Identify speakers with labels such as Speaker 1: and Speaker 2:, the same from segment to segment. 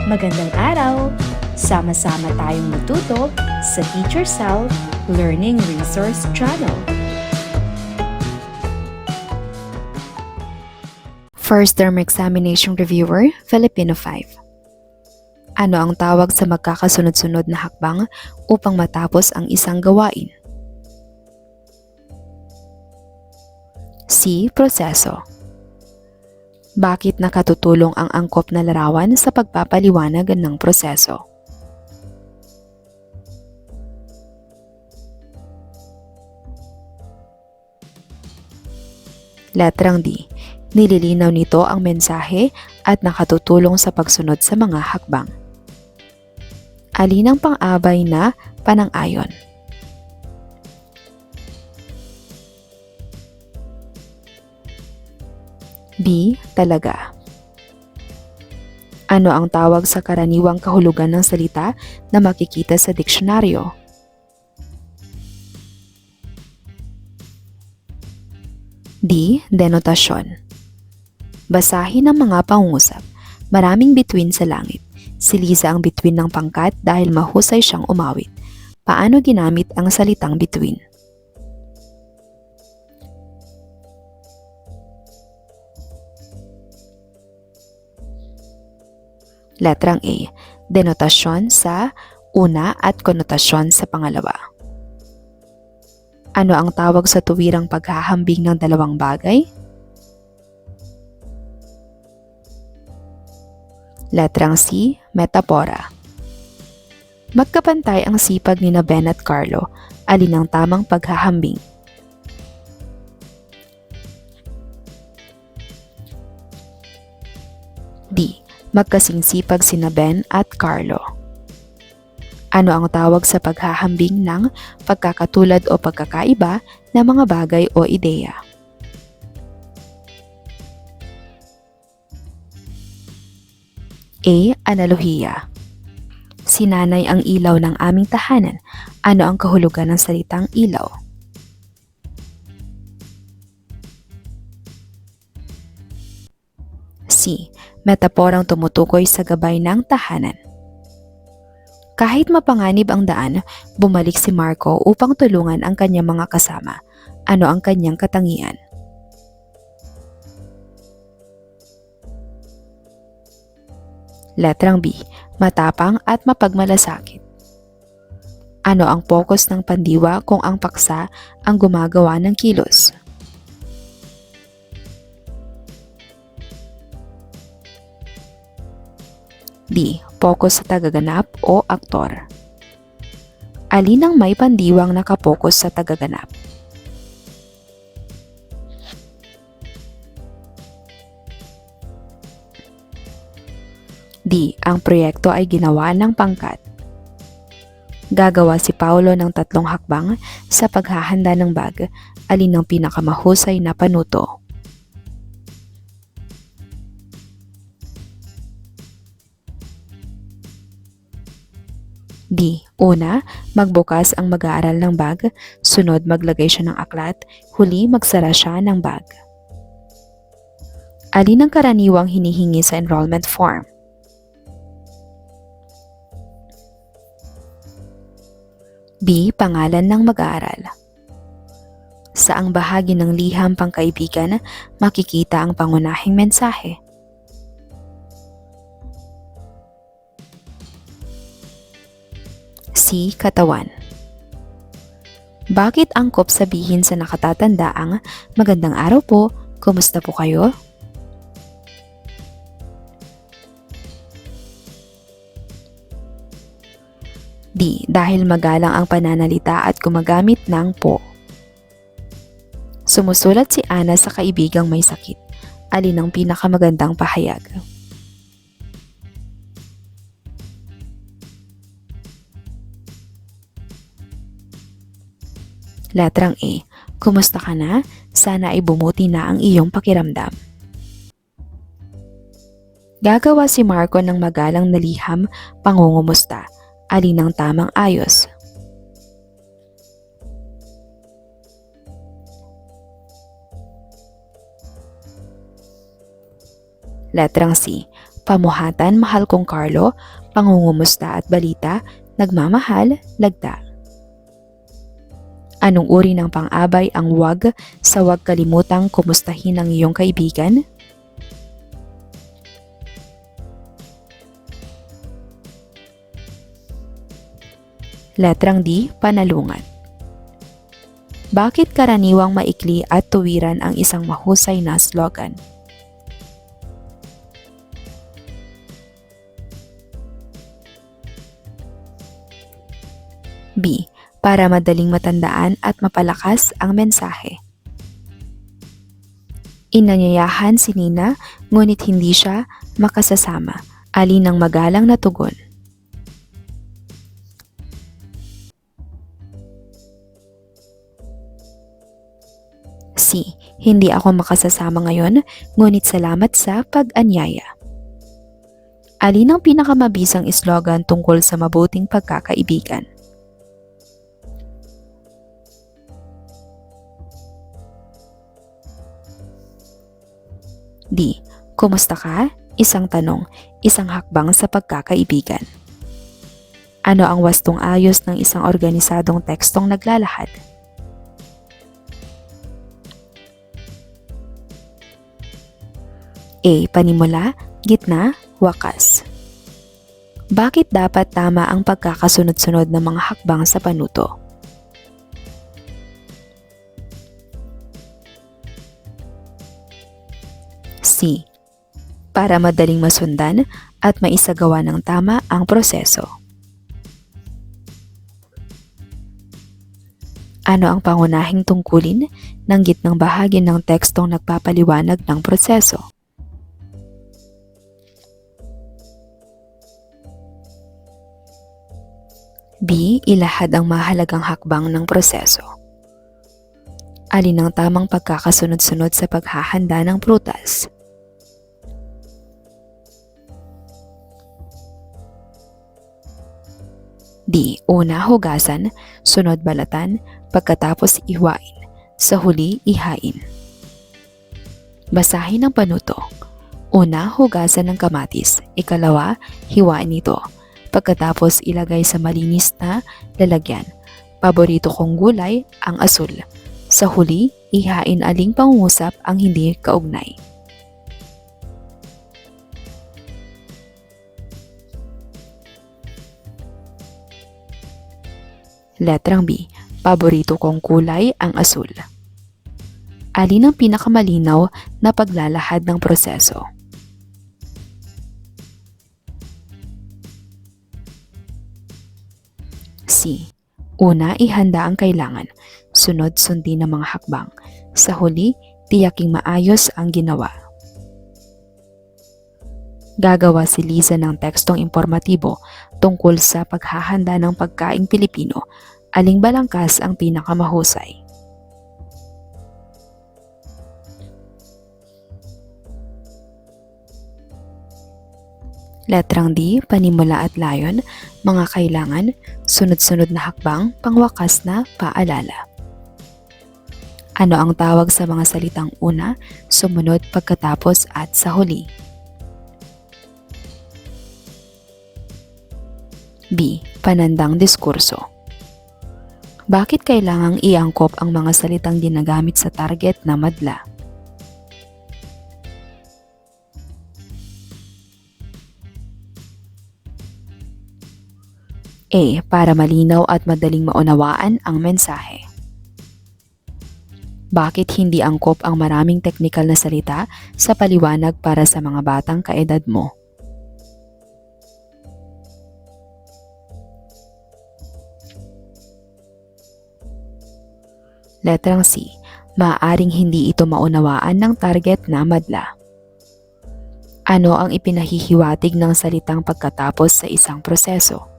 Speaker 1: Magandang araw! Sama-sama tayong matuto sa Teacher Sal Learning Resource Channel.
Speaker 2: First Term Examination Reviewer, Filipino 5. Ano ang tawag sa magkakasunod-sunod na hakbang upang matapos ang isang gawain? C. Proseso. Bakit nakatutulong ang angkop na larawan sa pagpapaliwanag ng proseso? Letrang D. Nililinaw nito ang mensahe at nakatutulong sa pagsunod sa mga hakbang. Alin ang pang-abay na panang-ayon? B. Talaga. Ano ang tawag sa karaniwang kahulugan ng salita na makikita sa diksyonaryo? D. Denotasyon. Basahin ang mga pangungusap. Maraming bituin sa langit. Si Liza ang bituin ng pangkat dahil mahusay siyang umawit. Paano ginamit ang salitang bituin? Letrang A. Denotasyon sa una at konotasyon sa pangalawa. Ano ang tawag sa tuwirang paghahambing ng dalawang bagay? Letrang C. Metapora. Magkapantay ang sipag ni Ben at Carlo. Alin ang tamang paghahambing? D. Magkasing sipag sina Ben at Carlo. Ano ang tawag sa paghahambing ng pagkakatulad o pagkakaiba ng mga bagay o ideya? A. Analohiya. Sinanay ang ilaw ng aming tahanan. Ano ang kahulugan ng salitang ilaw? C. Metaporang tumutukoy sa gabay ng tahanan. Kahit mapanganib ang daan, bumalik si Marco upang tulungan ang kanyang mga kasama. Ano ang kanyang katangian? Letrang B. Matapang at mapagmalasakit. Ano ang focus ng pandiwa kung ang paksa ang gumagawa ng kilos? D. Focus sa tagaganap o aktor. Alin ang may pandiwang nakapokus sa tagaganap? D. Ang proyekto ay ginawa ng pangkat. Gagawa si Paulo ng 3 hakbang sa paghahanda ng bag. Alin ang pinakamahusay na panuto? D. Una, magbukas ang mag-aaral ng bag. Sunod, maglagay siya ng aklat. Huli, magsara siya ng bag. Alin ang karaniwang hinihingi sa enrollment form? B. Pangalan ng mag-aaral. Saang bahagi ng liham pangkaibigan makikita ang pangunahing mensahe? C. Katawan. Bakit angkop sabihin sa nakatatanda ang magandang araw po, kumusta po kayo? D. Dahil magalang ang pananalita at gumagamit ng po. Sumusulat si Ana sa kaibigang may sakit. Alin ang pinakamagandang pahayag? Letrang A. Kumusta ka na? Sana ay bumuti na ang iyong pakiramdam. Gagawa si Marco ng magalang na liham pangungumusta. Alin ang tamang ayos? Letrang C. pamuhatan, mahal kong Carlo, pangungumusta at balita, nagmamahal, lagda. Anong uri ng pang-abay ang wag sa wag kalimutang kumustahin ang iyong kaibigan? Letrang D, panalungan. Bakit karaniwang maikli at tuwiran ang isang mahusay na slogan? B. Para madaling matandaan at mapalakas ang mensahe. Inanyayahan si Nina ngunit hindi siya makasasama. Alin ang magalang na tugon? C. Hindi ako makasasama ngayon ngunit salamat sa pag-anyaya. Alin ang pinakamabisang slogan tungkol sa mabuting pagkakaibigan? D. Kumusta ka? Isang tanong, isang hakbang sa pagkakaibigan. Ano ang wastong ayos ng isang organisadong tekstong naglalahad? A. Panimula, gitna, wakas. Bakit dapat tama ang pagkakasunod-sunod ng mga hakbang sa panuto? C. Para madaling masundan at maisagawa ng tama ang proseso. Ano ang pangunahing tungkulin ng gitnang bahagi ng tekstong nagpapaliwanag ng proseso? B. Ilahad ang mahalagang hakbang ng proseso. Alin ang tamang pagkakasunod-sunod sa paghahanda ng prutas? D. Una hugasan, sunod balatan, pagkatapos iwain, sa huli ihain. Basahin ang panuto. Una, hugasan ng kamatis. Ikalawa, hiwain ito. Pagkatapos ilagay sa malinis na lalagyan. Paborito kong gulay, ang asul. Sa huli, ihain aling pangungusap ang hindi kaugnay. Letrang B. Paborito kong kulay, ang asul. Alin ang pinakamalinaw na paglalahad ng proseso? C. Una, ihanda ang kailangan. Sunod, sundin ang mga hakbang. Sa huli, tiyaking maayos ang ginawa. Gagawa si Liza ng tekstong impormatibo tungkol sa paghahanda ng pagkaing Pilipino. Aling balangkas ang pinakamahusay? Letrang D, panimula at layon, mga kailangan, sunod-sunod na hakbang, pangwakas na paalala. Ano ang tawag sa mga salitang una, sumunod, pagkatapos at sa huli? B. Panandang diskurso. Bakit kailangang iangkop ang mga salitang ginagamit sa target na madla? A. Para malinaw at madaling maunawaan ang mensahe. Bakit hindi angkop ang maraming teknikal na salita sa paliwanag para sa mga batang kaedad mo? Letrang C. Maaaring hindi ito maunawaan ng target na madla. Ano ang ipinahihiwatig ng salitang pagkatapos sa isang proseso?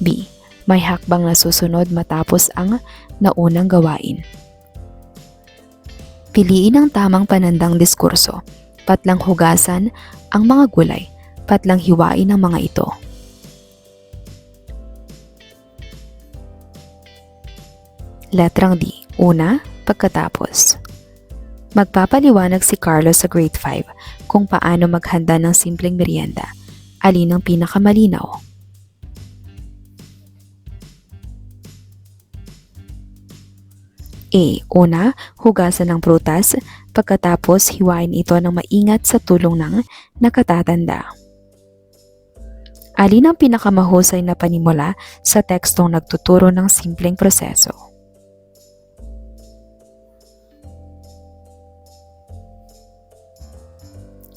Speaker 2: B. May hakbang na susunod matapos ang naunang gawain. Piliin ang tamang panandang diskurso. Patlang hugasan ang mga gulay. Patlang hiwain ang mga ito. Letrang D. Una, Pagkatapos, magpapaliwanag si Carlos sa grade 5 kung paano maghanda ng simpleng merienda. Alin ang pinakamalinaw? A. Una, hugasan ng prutas, pagkatapos hiwain ito ng maingat sa tulong ng nakatatanda. Alin ang pinakamahusay na panimula sa tekstong nagtuturo ng simpleng proseso?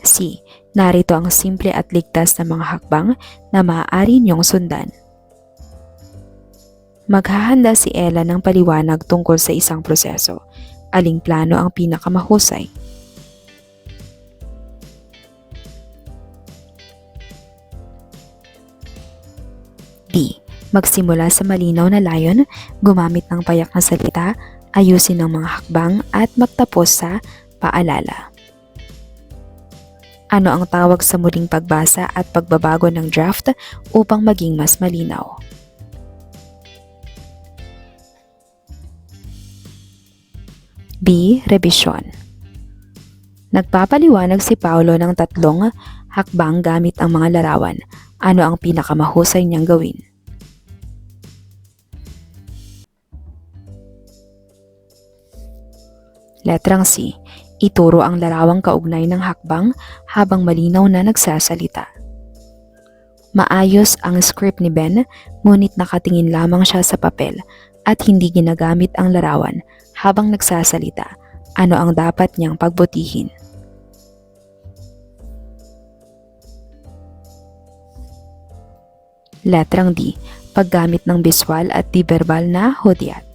Speaker 2: C. Narito ang simple at ligtas na mga hakbang na maaari niyong sundan. Maghahanda si Ella ng paliwanag tungkol sa isang proseso. Aling plano ang pinakamahusay? D. Magsimula sa malinaw na layon, gumamit ng payak na salita, ayusin ang mga hakbang at magtapos sa paalala. Ano ang tawag sa muling pagbasa at pagbabago ng draft upang maging mas malinaw? B. Revision. Nagpapaliwanag si Paulo ng 3 hakbang gamit ang mga larawan. Ano ang pinakamahusay niyang gawin? Letrang C. Ituro ang larawang kaugnay ng hakbang habang malinaw na nagsasalita. Maayos ang script ni Ben, ngunit nakatingin lamang siya sa papel at hindi ginagamit ang larawan habang nagsasalita. Ano ang dapat niyang pagbutihin? Letrang D. Paggamit ng biswal at di-verbal na hudyat.